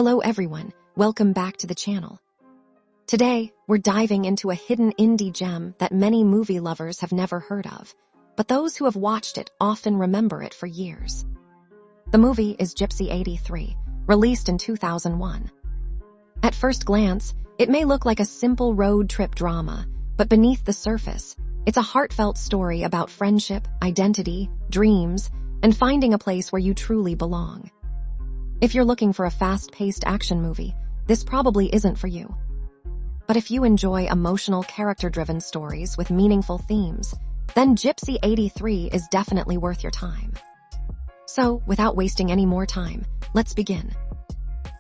Hello everyone, welcome back to the channel. Today, we're diving into a hidden indie gem that many movie lovers have never heard of, but those who have watched it often remember it for years. The movie is Gypsy 83, released in 2001. At first glance, it may look like a simple road trip drama, but beneath the surface, it's a heartfelt story about friendship, identity, dreams, and finding a place where you truly belong. If you're looking for a fast-paced action movie, this probably isn't for you. But if you enjoy emotional, character-driven stories with meaningful themes, then Gypsy 83 is definitely worth your time. So, without wasting any more time, let's begin.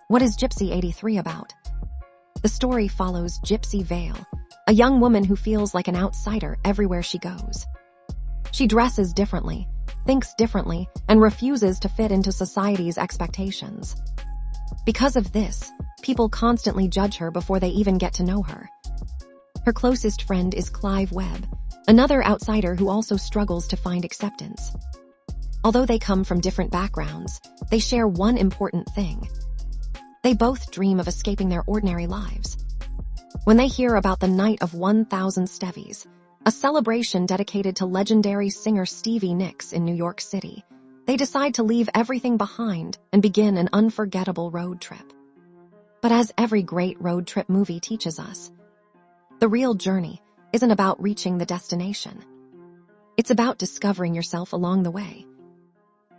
What is Gypsy 83 about? The story follows Gypsy Vale, a young woman who feels like an outsider everywhere she goes. She dresses differently, thinks differently, and refuses to fit into society's expectations. Because of this, people constantly judge her before they even get to know her. Her closest friend is Clive Webb, another outsider who also struggles to find acceptance. Although they come from different backgrounds, they share one important thing. They both dream of escaping their ordinary lives. When they hear about the Night of 1,000 Stevies, a celebration dedicated to legendary singer Stevie Nicks in New York City, they decide to leave everything behind and begin an unforgettable road trip. But as every great road trip movie teaches us, the real journey isn't about reaching the destination. It's about discovering yourself along the way.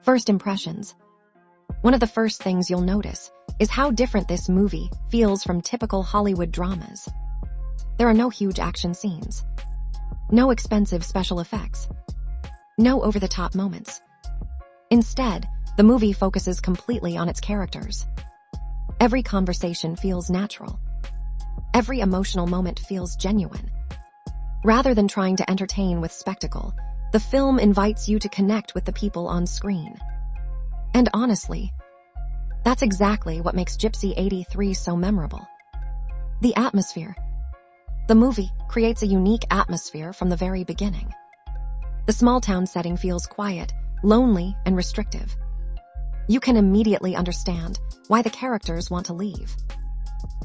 First impressions. One of the first things you'll notice is how different this movie feels from typical Hollywood dramas. There are no huge action scenes. No expensive special effects. No over-the-top moments. Instead, the movie focuses completely on its characters. Every conversation feels natural. Every emotional moment feels genuine. Rather than trying to entertain with spectacle, the film invites you to connect with the people on screen. And honestly, that's exactly what makes Gypsy 83 so memorable. The atmosphere. The movie creates a unique atmosphere from the very beginning. The small-town setting feels quiet, lonely, and restrictive. You can immediately understand why the characters want to leave.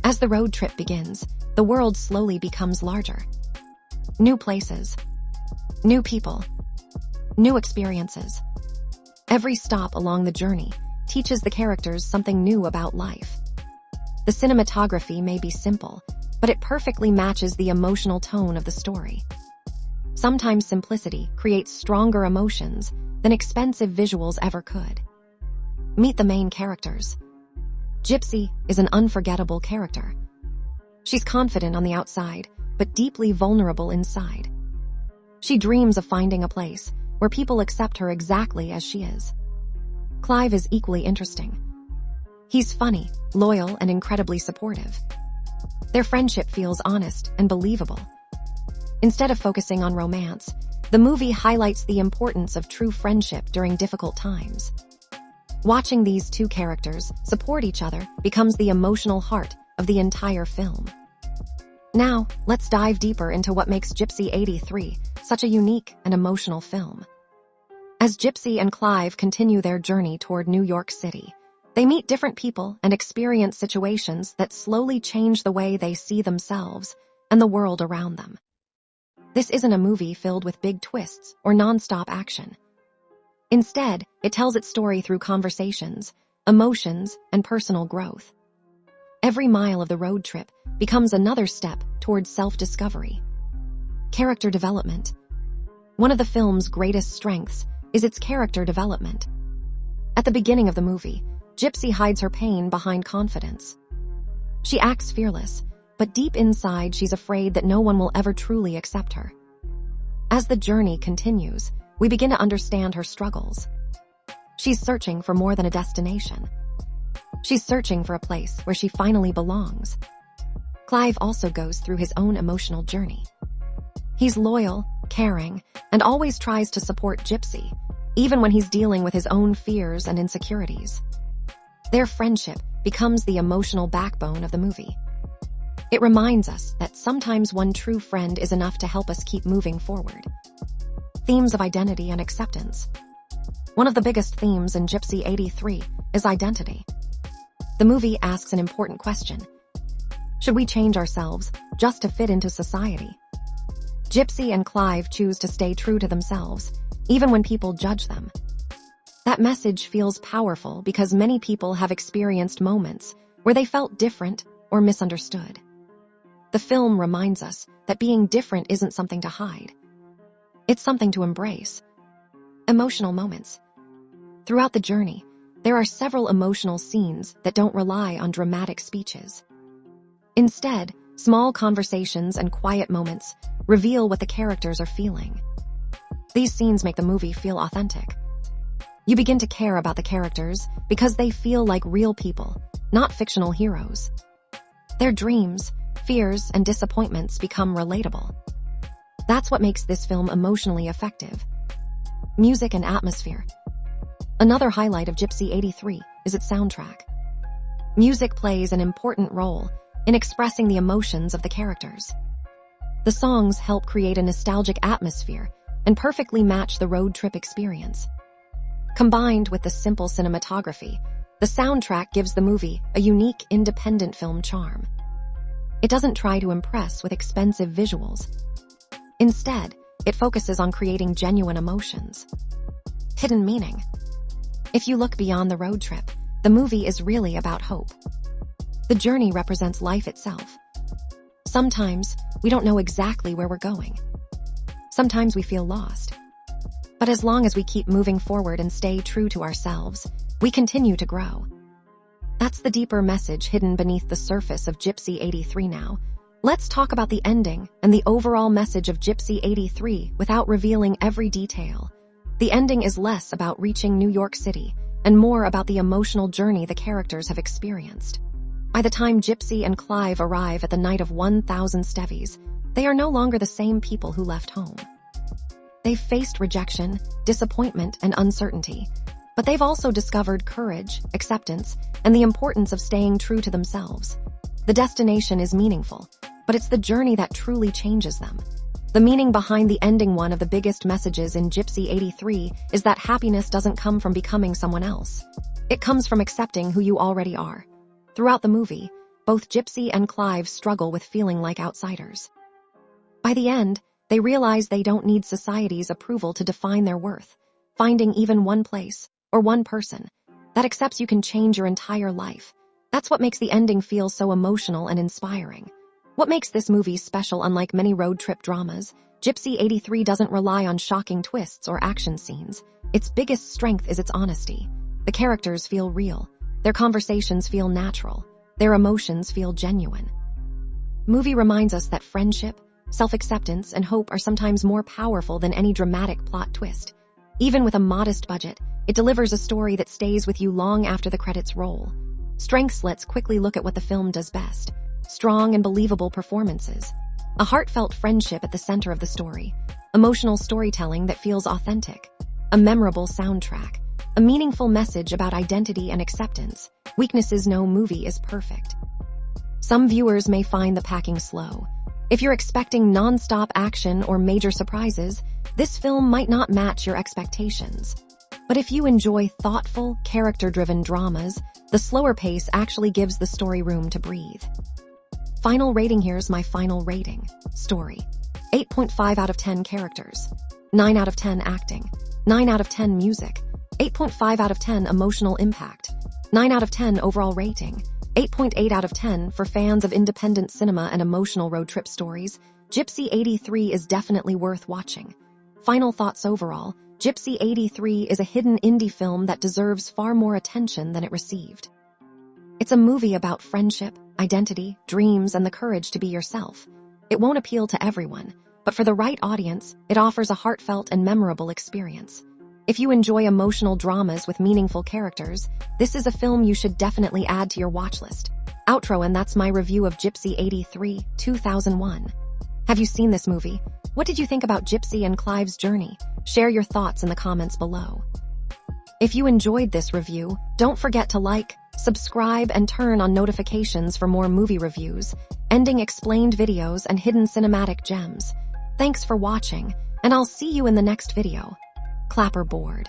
As the road trip begins, the world slowly becomes larger. New places, new people, new experiences. Every stop along the journey teaches the characters something new about life. The cinematography may be simple, but it perfectly matches the emotional tone of the story. Sometimes simplicity creates stronger emotions than expensive visuals ever could. Meet the main characters. Gypsy is an unforgettable character. She's confident on the outside, but deeply vulnerable inside. She dreams of finding a place where people accept her exactly as she is. Clive is equally interesting. He's funny, loyal, and incredibly supportive. Their friendship feels honest and believable. Instead of focusing on romance, the movie highlights the importance of true friendship during difficult times. Watching these two characters support each other becomes the emotional heart of the entire film. Now, let's dive deeper into what makes Gypsy 83 such a unique and emotional film. As Gypsy and Clive continue their journey toward New York City, they meet different people and experience situations that slowly change the way they see themselves and the world around them. This isn't a movie filled with big twists or non-stop action. Instead, it tells its story through conversations, emotions, and personal growth. Every mile of the road trip becomes another step towards self-discovery. Character development. One of the film's greatest strengths is its character development. At the beginning of the movie, Gypsy hides her pain behind confidence. She acts fearless, but deep inside she's afraid that no one will ever truly accept her. As the journey continues, we begin to understand her struggles. She's searching for more than a destination. She's searching for a place where she finally belongs. Clive also goes through his own emotional journey. He's loyal, caring, and always tries to support Gypsy, even when he's dealing with his own fears and insecurities. Their friendship becomes the emotional backbone of the movie. It reminds us that sometimes one true friend is enough to help us keep moving forward. Themes of identity and acceptance. One of the biggest themes in Gypsy 83 is identity. The movie asks an important question. Should we change ourselves just to fit into society? Gypsy and Clive choose to stay true to themselves, even when people judge them. That message feels powerful because many people have experienced moments where they felt different or misunderstood. The film reminds us that being different isn't something to hide. It's something to embrace. Emotional moments. Throughout the journey, there are several emotional scenes that don't rely on dramatic speeches. Instead, small conversations and quiet moments reveal what the characters are feeling. These scenes make the movie feel authentic. You begin to care about the characters because they feel like real people, not fictional heroes. Their dreams, fears, and disappointments become relatable. That's what makes this film emotionally effective. Music and atmosphere. Another highlight of Gypsy 83 is its soundtrack. Music plays an important role in expressing the emotions of the characters. The songs help create a nostalgic atmosphere and perfectly match the road trip experience. Combined with the simple cinematography, the soundtrack gives the movie a unique independent film charm. It doesn't try to impress with expensive visuals. Instead, it focuses on creating genuine emotions. Hidden meaning. If you look beyond the road trip, the movie is really about hope. The journey represents life itself. Sometimes, we don't know exactly where we're going. Sometimes we feel lost. But as long as we keep moving forward and stay true to ourselves, we continue to grow. That's the deeper message hidden beneath the surface of Gypsy 83 now. Let's talk about the ending and the overall message of Gypsy 83 without revealing every detail. The ending is less about reaching New York City and more about the emotional journey the characters have experienced. By the time Gypsy and Clive arrive at the night of 1,000 Stevies, they are no longer the same people who left home. They've faced rejection, disappointment, and uncertainty, but they've also discovered courage, acceptance, and the importance of staying true to themselves. The destination is meaningful, but it's the journey that truly changes them. The meaning behind the ending, one of the biggest messages in Gypsy 83, is that happiness doesn't come from becoming someone else. It comes from accepting who you already are. Throughout the movie, both Gypsy and Clive struggle with feeling like outsiders. By the end, they realize they don't need society's approval to define their worth, finding even one place, or one person, that accepts you can change your entire life. That's what makes the ending feel so emotional and inspiring. What makes this movie special, unlike many road trip dramas, Gypsy 83 doesn't rely on shocking twists or action scenes. Its biggest strength is its honesty. The characters feel real. Their conversations feel natural. Their emotions feel genuine. The movie reminds us that friendship, self-acceptance, and hope are sometimes more powerful than any dramatic plot twist. Even with a modest budget, it delivers a story that stays with you long after the credits roll. Strengths. Let's quickly look at what the film does best. Strong and believable performances. A heartfelt friendship at the center of the story. Emotional storytelling that feels authentic. A memorable soundtrack. A meaningful message about identity and acceptance. Weaknesses. No movie is perfect. Some viewers may find the pacing slow. If you're expecting non-stop action or major surprises, this film might not match your expectations. But if you enjoy thoughtful, character-driven dramas, the slower pace actually gives the story room to breathe. Final rating. Here's my final rating. Story. 8.5 out of 10 characters. 9 out of 10 acting. 9 out of 10 music. 8.5 out of 10 emotional impact. 9 out of 10 overall rating. 8.8 out of 10 for fans of independent cinema and emotional road trip stories. Gypsy 83 is definitely worth watching. Final thoughts. Overall, Gypsy 83 is a hidden indie film that deserves far more attention than it received. It's a movie about friendship, identity, dreams, and the courage to be yourself. It won't appeal to everyone, but for the right audience, it offers a heartfelt and memorable experience. If you enjoy emotional dramas with meaningful characters, this is a film you should definitely add to your watch list. Outro. And that's my review of Gypsy 83, 2001. Have you seen this movie? What did you think about Gypsy and Clive's journey? Share your thoughts in the comments below. If you enjoyed this review, don't forget to like, subscribe, and turn on notifications for more movie reviews, ending explained videos, and hidden cinematic gems. Thanks for watching, and I'll see you in the next video. Clapperboard.